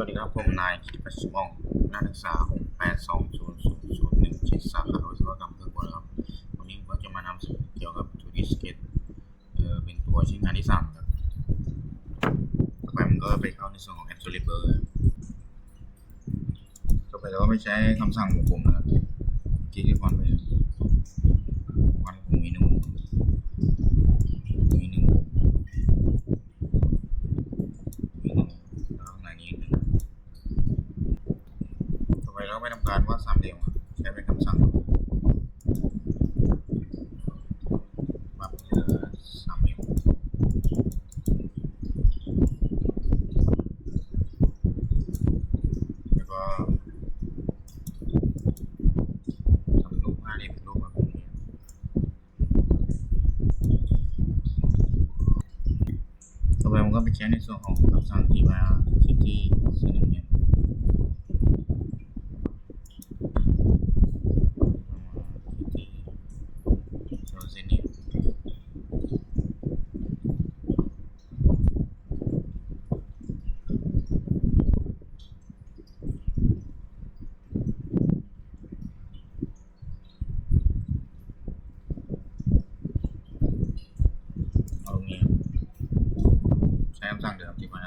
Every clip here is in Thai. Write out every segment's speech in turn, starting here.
วัสดีครับผมนายกิติพัฒน์สุวงศ์นักศึกษา6820001สาขาวิศวกรรมเครื่องกลครับวันนี้ผมก็จะมานำเสนอเกี่ยวกับ 2D Sketch เป็นตัวชิ้นงานที่3ครับต่อไปมันก็ไปเข้าในส่วนของ App Solver ต่อไปเราก็ไปใช้คำสั่งวงกลมนะครับคลิกที่ฟอนต์ไปฟอนต์ของมีหนึ่งแล้วไม่ทำการวาดสามเหลี่ยมใช้เป็นคำสั่งปรับเหลือสามเหลี่ยมแล้วก็ทำรูปห้าเหลี่ยมเป็นรูปแบบนี้ต่อไปผมก็ไปใช้ในส่วนของคำสั่งที่ว่าที่เส้นนี้เส้นนี้เอาตรงนี้ใช้คำสั่งเดิมที่ว่า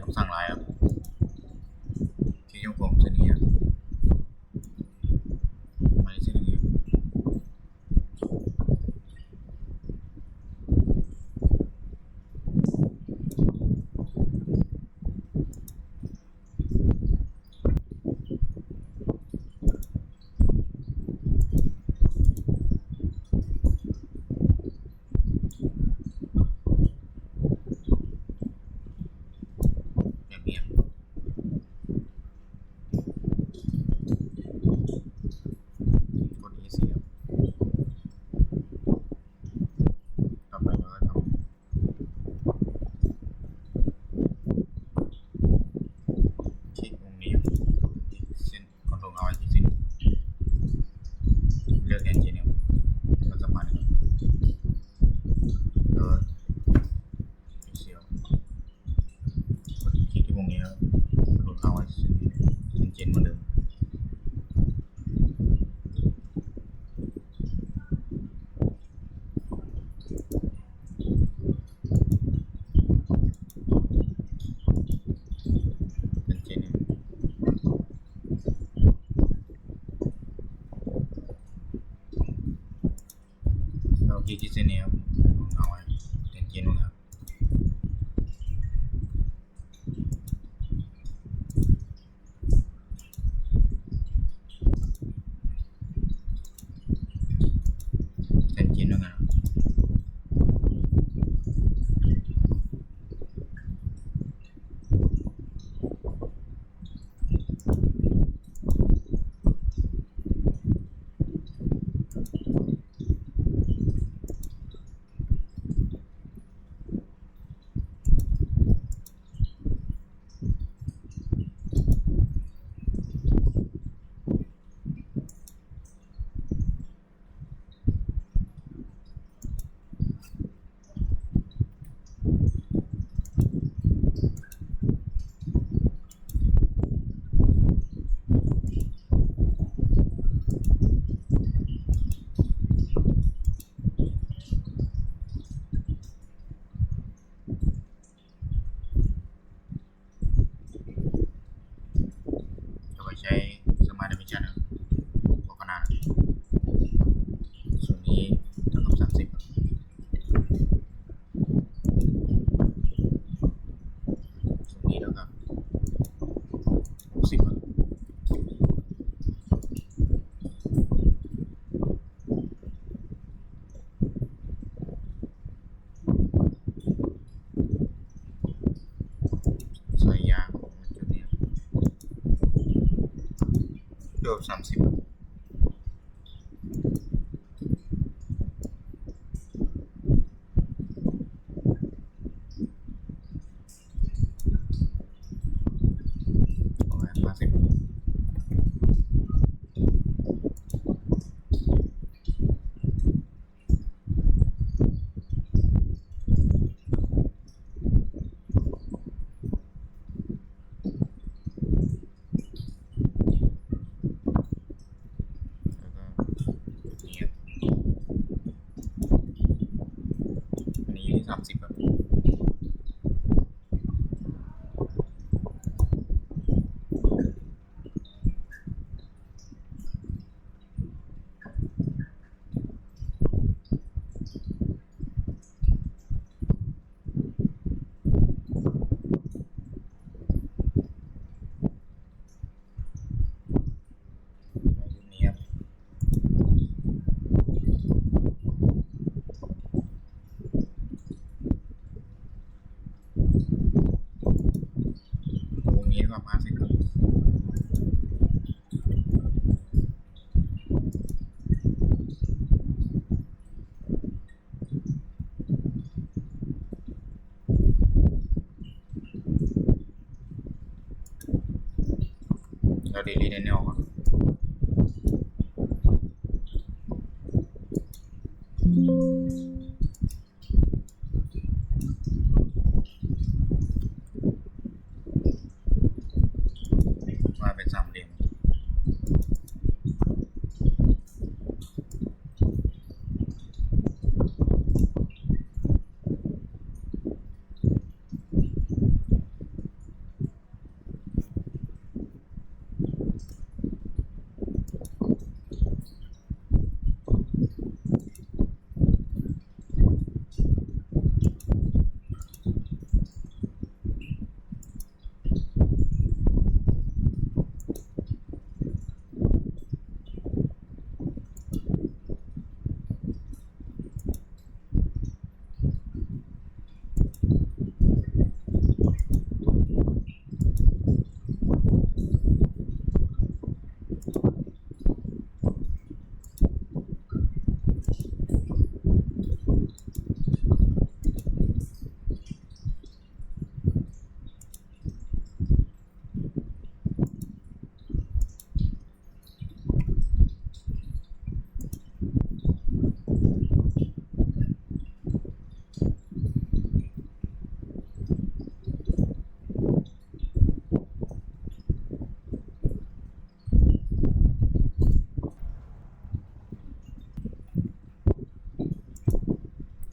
คำสั่งไลน์ครับที่วงกลมเส้นนี้มาที่เส้นนี้แบบนี้กด EC ต่อไปเราก็ทำคลิกตรงนี้เส้นคอนโทรลเอาไว้ที่เส้นเลือกแอนจิเนียร์ก็จะมาแล้วพิเศษกดคลิกที่วงนี้แล้วโหลดเข้าไว้เส้นเจนเหมือนเดิมเราคลิกที่เส้นนี้ครับเอาไว้เป็นเจนนะครับเป็นเจนด้วยกันใช้สมาร์ทดิวิชั่นตัวขนาดส่วนนี้เท่ากับ30ส่วนนี้เท่ากับ60ใส่ยางจุดนี้เกือบ30ประมาณ50 กว่า50ครับเราดีลีทในแนวก่อนว่าเป็น3 เหลี่ยม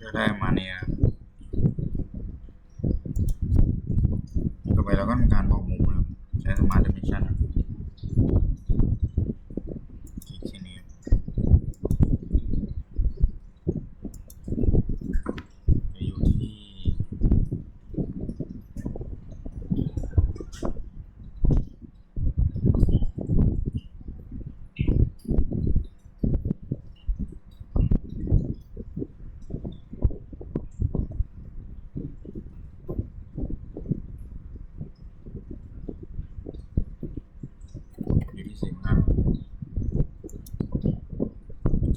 จะได้มาเนี่ยต่อไปเราก็ทำการบอกมุมนะครับใช้สมาร์ทดิเมนชันคลิกที่นี้จะอยู่ที่45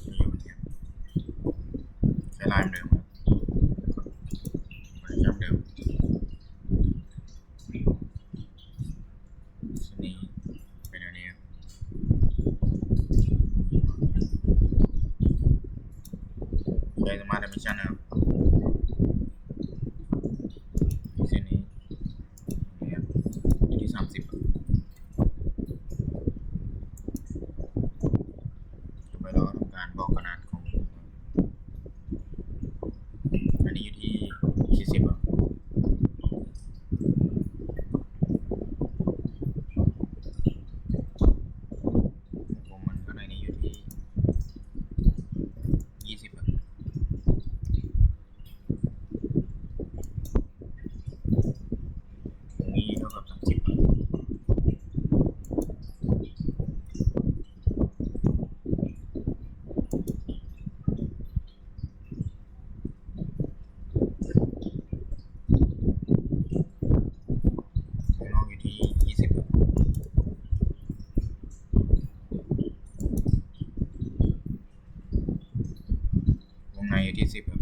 จะอยู่เนี่ยใช้ลายเหมือนเดิมครับเหมือนเดิมทีนี้เป็นอันนี้ใช้สมาร์ทดิเมนชันนะครับเส้นนี้เนี่ยอยู่ที่30ต่อไปเราก็ทำการบอกขนาดของอันนี้อยู่ที่40ครับผมมันข้างในนี้อยู่ที่20ครับตรงนี้เท่ากับ30ครับวงนอกอยู่ที่20ครับวงในอยู่ที่10ครับ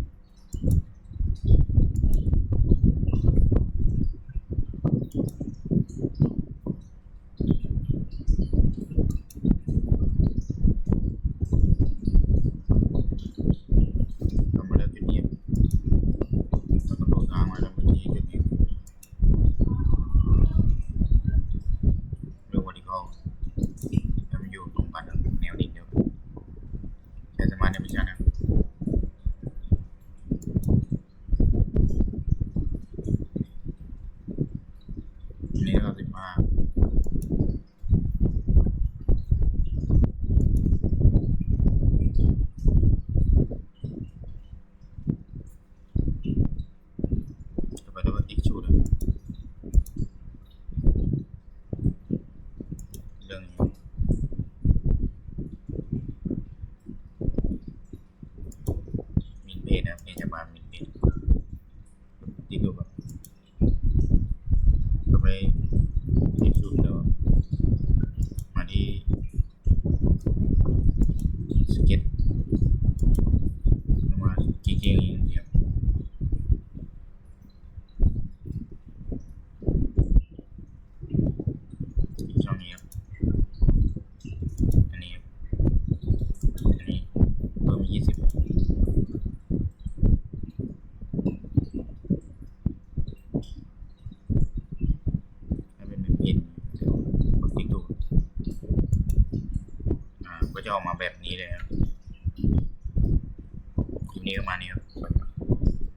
เรามาเลือกจุดนี้เรากำหนดทางไว้แล้วเมื่อกี้จุดนี้เลือก vertical ให้มันอยู่ตรงกันแนวดิ่งเดียวกันใช้สมาร์ทดิเมนชันนะอันนี้เรา15ต่อไปเราก็ extrude เรื่องนี้มินเพจนะครับเพจจะมามินเพจติดรูปแบบต่อไป จะออกมาแบบนี้เลยครับคลิปนี้ก็มานี้ครับ